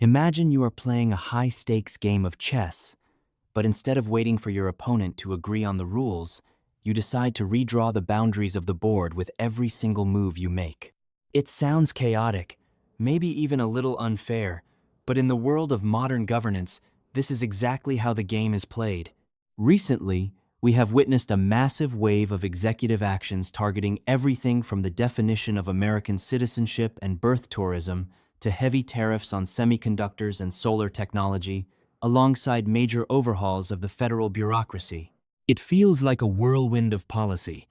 Imagine you are playing a high-stakes game of chess, but instead of waiting for your opponent to agree on the rules, you decide to redraw the boundaries of the board with every single move you make. It sounds chaotic, maybe even a little unfair, but in the world of modern governance, this is exactly how the game is played. Recently, we have witnessed a massive wave of executive actions targeting everything from the definition of American citizenship and birth tourism to heavy tariffs on semiconductors and solar technology, alongside major overhauls of the federal bureaucracy. It feels like a whirlwind of policy,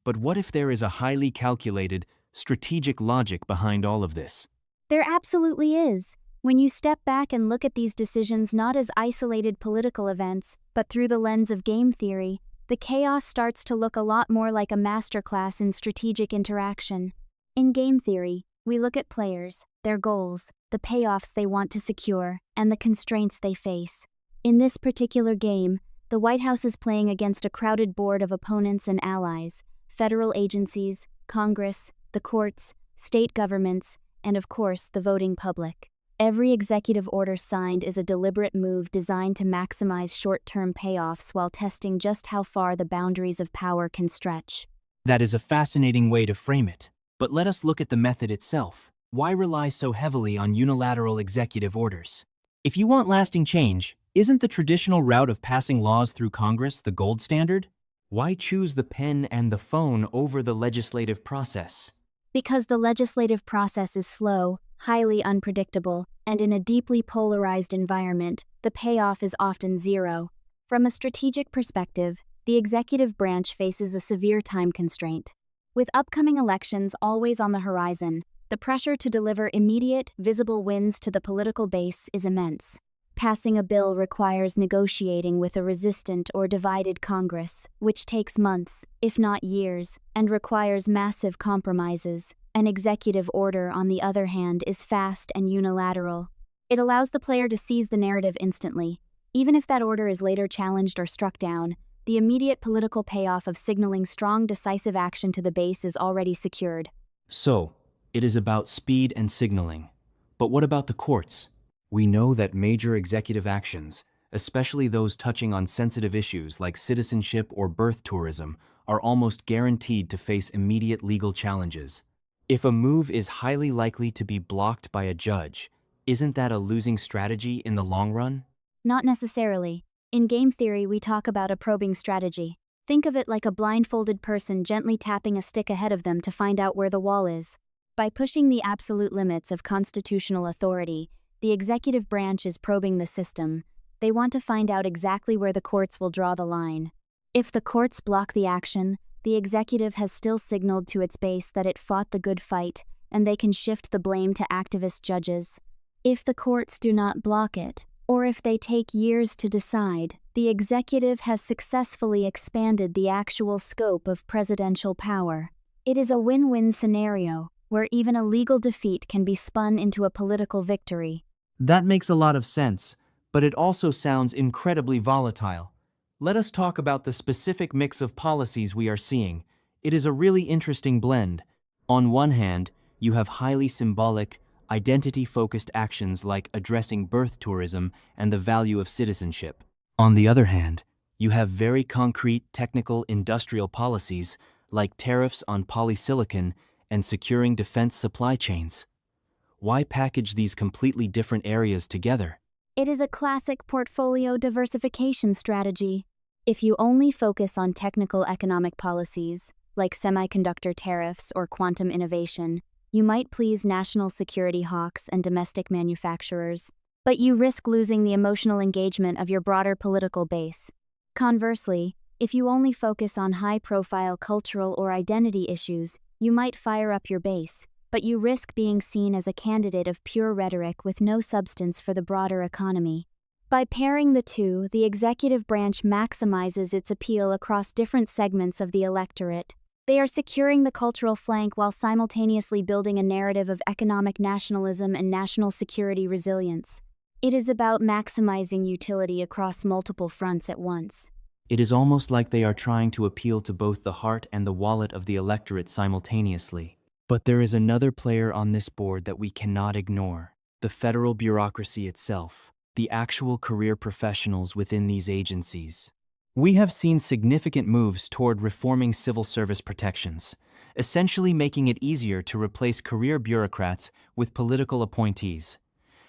but what if there is a highly calculated, strategic logic behind all of this? There absolutely is. When you step back and look at these decisions not as isolated political events, but through the lens of game theory, the chaos starts to look a lot more like a masterclass in strategic interaction. In game theory, we look at players, their goals, the payoffs they want to secure, and the constraints they face. In this particular game, the White House is playing against a crowded board of opponents and allies, federal agencies, Congress, the courts, state governments, and of course, the voting public. Every executive order signed is a deliberate move designed to maximize short-term payoffs while testing just how far the boundaries of power can stretch. That is a fascinating way to frame it. But let us look at the method itself. Why rely so heavily on unilateral executive orders? If you want lasting change, isn't the traditional route of passing laws through Congress the gold standard? Why choose the pen and the phone over the legislative process? Because the legislative process is slow, highly unpredictable, and in a deeply polarized environment, the payoff is often zero. From a strategic perspective, the executive branch faces a severe time constraint. With upcoming elections always on the horizon, the pressure to deliver immediate, visible wins to the political base is immense. Passing a bill requires negotiating with a resistant or divided Congress, which takes months, if not years, and requires massive compromises. An executive order, on the other hand, is fast and unilateral. It allows the player to seize the narrative instantly. Even if that order is later challenged or struck down, the immediate political payoff of signaling strong, decisive action to the base is already secured. So, it is about speed and signaling. But what about the courts? We know that major executive actions, especially those touching on sensitive issues like citizenship or birth tourism, are almost guaranteed to face immediate legal challenges. If a move is highly likely to be blocked by a judge, isn't that a losing strategy in the long run? Not necessarily. In game theory, we talk about a probing strategy. Think of it like a blindfolded person gently tapping a stick ahead of them to find out where the wall is. By pushing the absolute limits of constitutional authority, the executive branch is probing the system. They want to find out exactly where the courts will draw the line. If the courts block the action, the executive has still signaled to its base that it fought the good fight, and they can shift the blame to activist judges. If the courts do not block it, or if they take years to decide, the executive has successfully expanded the actual scope of presidential power. It is a win-win scenario, where even a legal defeat can be spun into a political victory. That makes a lot of sense, but it also sounds incredibly volatile. Let us talk about the specific mix of policies we are seeing. It is a really interesting blend. On one hand, you have highly symbolic, identity-focused actions like addressing birth tourism and the value of citizenship. On the other hand, you have very concrete technical industrial policies like tariffs on polysilicon and securing defense supply chains. Why package these completely different areas together? It is a classic portfolio diversification strategy. If you only focus on technical economic policies, like semiconductor tariffs or quantum innovation, you might please national security hawks and domestic manufacturers, but you risk losing the emotional engagement of your broader political base. Conversely, if you only focus on high-profile cultural or identity issues, you might fire up your base, but you risk being seen as a candidate of pure rhetoric with no substance for the broader economy. By pairing the two, the executive branch maximizes its appeal across different segments of the electorate. They are securing the cultural flank while simultaneously building a narrative of economic nationalism and national security resilience. It is about maximizing utility across multiple fronts at once. It is almost like they are trying to appeal to both the heart and the wallet of the electorate simultaneously. But there is another player on this board that we cannot ignore. The federal bureaucracy itself, the actual career professionals within these agencies. We have seen significant moves toward reforming civil service protections, essentially making it easier to replace career bureaucrats with political appointees.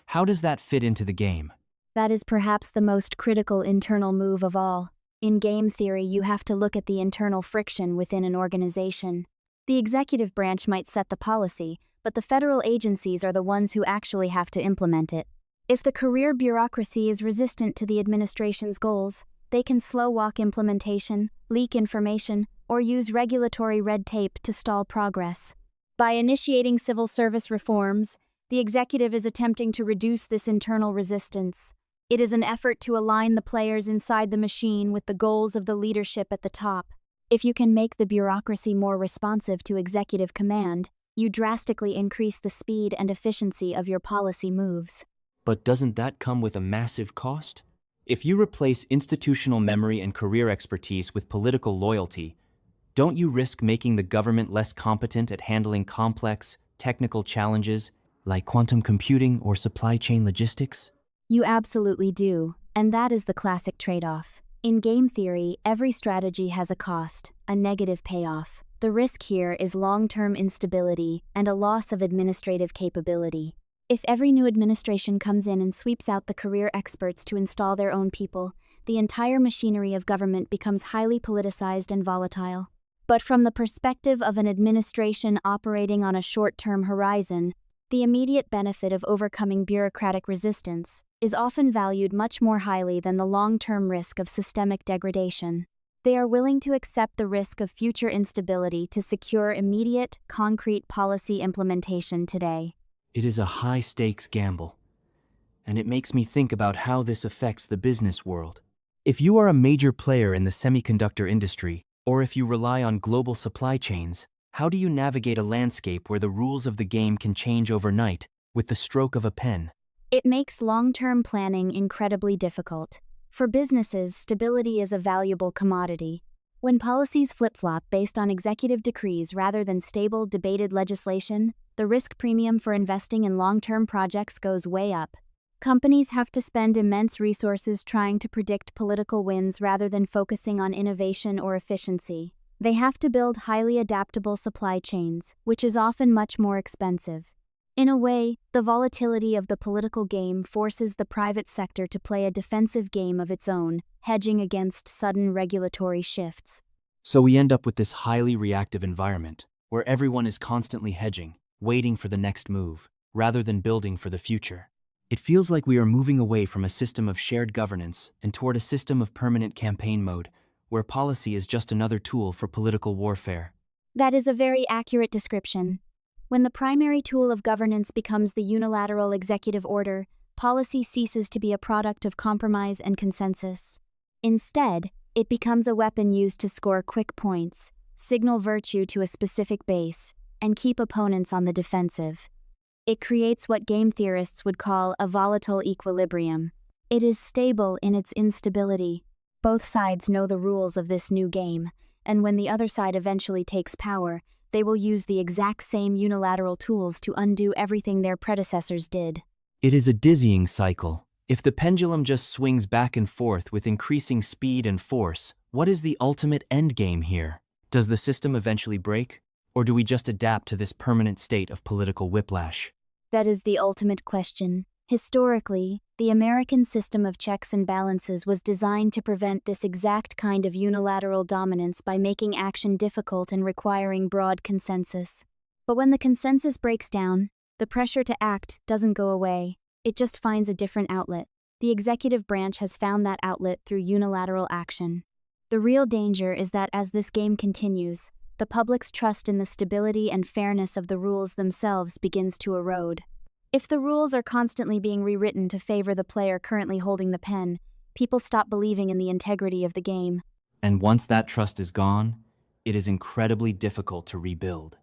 How does that fit into the game? That is perhaps the most critical internal move of all. In game theory, you have to look at the internal friction within an organization. The executive branch might set the policy, but the federal agencies are the ones who actually have to implement it. If the career bureaucracy is resistant to the administration's goals, they can slow-walk implementation, leak information, or use regulatory red tape to stall progress. By initiating civil service reforms, the executive is attempting to reduce this internal resistance. It is an effort to align the players inside the machine with the goals of the leadership at the top. If you can make the bureaucracy more responsive to executive command, you drastically increase the speed and efficiency of your policy moves. But doesn't that come with a massive cost? If you replace institutional memory and career expertise with political loyalty, don't you risk making the government less competent at handling complex, technical challenges like quantum computing or supply chain logistics? You absolutely do, and that is the classic trade-off. In game theory, every strategy has a cost, a negative payoff. The risk here is long-term instability and a loss of administrative capability. If every new administration comes in and sweeps out the career experts to install their own people, the entire machinery of government becomes highly politicized and volatile. But from the perspective of an administration operating on a short-term horizon, the immediate benefit of overcoming bureaucratic resistance is often valued much more highly than the long-term risk of systemic degradation. They are willing to accept the risk of future instability to secure immediate, concrete policy implementation today. It is a high-stakes gamble, and it makes me think about how this affects the business world. If you are a major player in the semiconductor industry, or if you rely on global supply chains, how do you navigate a landscape where the rules of the game can change overnight with the stroke of a pen? It makes long-term planning incredibly difficult. For businesses, stability is a valuable commodity. When policies flip-flop based on executive decrees rather than stable, debated legislation, the risk premium for investing in long-term projects goes way up. Companies have to spend immense resources trying to predict political winds rather than focusing on innovation or efficiency. They have to build highly adaptable supply chains, which is often much more expensive. In a way, the volatility of the political game forces the private sector to play a defensive game of its own, hedging against sudden regulatory shifts. So we end up with this highly reactive environment, where everyone is constantly hedging, waiting for the next move, rather than building for the future. It feels like we are moving away from a system of shared governance and toward a system of permanent campaign mode, where policy is just another tool for political warfare. That is a very accurate description. When the primary tool of governance becomes the unilateral executive order, policy ceases to be a product of compromise and consensus. Instead, it becomes a weapon used to score quick points, signal virtue to a specific base, and keep opponents on the defensive. It creates what game theorists would call a volatile equilibrium. It is stable in its instability. Both sides know the rules of this new game, and when the other side eventually takes power, they will use the exact same unilateral tools to undo everything their predecessors did. It is a dizzying cycle. If the pendulum just swings back and forth with increasing speed and force, what is the ultimate endgame here? Does the system eventually break? Or do we just adapt to this permanent state of political whiplash? That is the ultimate question. Historically, the American system of checks and balances was designed to prevent this exact kind of unilateral dominance by making action difficult and requiring broad consensus. But when the consensus breaks down, the pressure to act doesn't go away. It just finds a different outlet. The executive branch has found that outlet through unilateral action. The real danger is that as this game continues, the public's trust in the stability and fairness of the rules themselves begins to erode. If the rules are constantly being rewritten to favor the player currently holding the pen, people stop believing in the integrity of the game. And once that trust is gone, it is incredibly difficult to rebuild.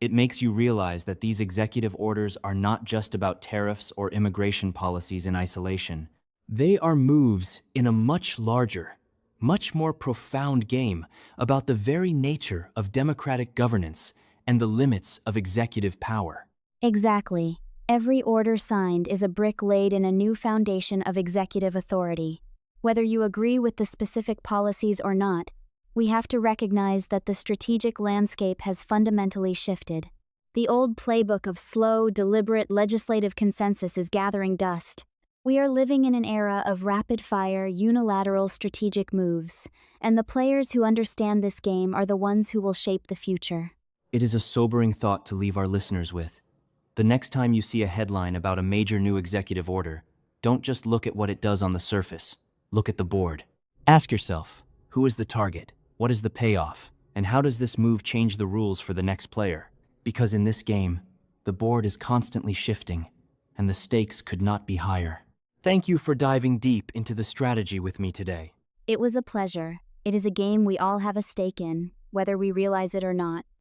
It makes you realize that these executive orders are not just about tariffs or immigration policies in isolation. They are moves in a much larger, much more profound game about the very nature of democratic governance and the limits of executive power. Exactly. Every order signed is a brick laid in a new foundation of executive authority. Whether you agree with the specific policies or not, we have to recognize that the strategic landscape has fundamentally shifted. The old playbook of slow, deliberate legislative consensus is gathering dust. We are living in an era of rapid-fire, unilateral strategic moves, and the players who understand this game are the ones who will shape the future. It is a sobering thought to leave our listeners with. The next time you see a headline about a major new executive order, don't just look at what it does on the surface. Look at the board. Ask yourself, who is the target? What is the payoff? And how does this move change the rules for the next player? Because in this game, the board is constantly shifting, and the stakes could not be higher. Thank you for diving deep into the strategy with me today. It was a pleasure. It is a game we all have a stake in, whether we realize it or not.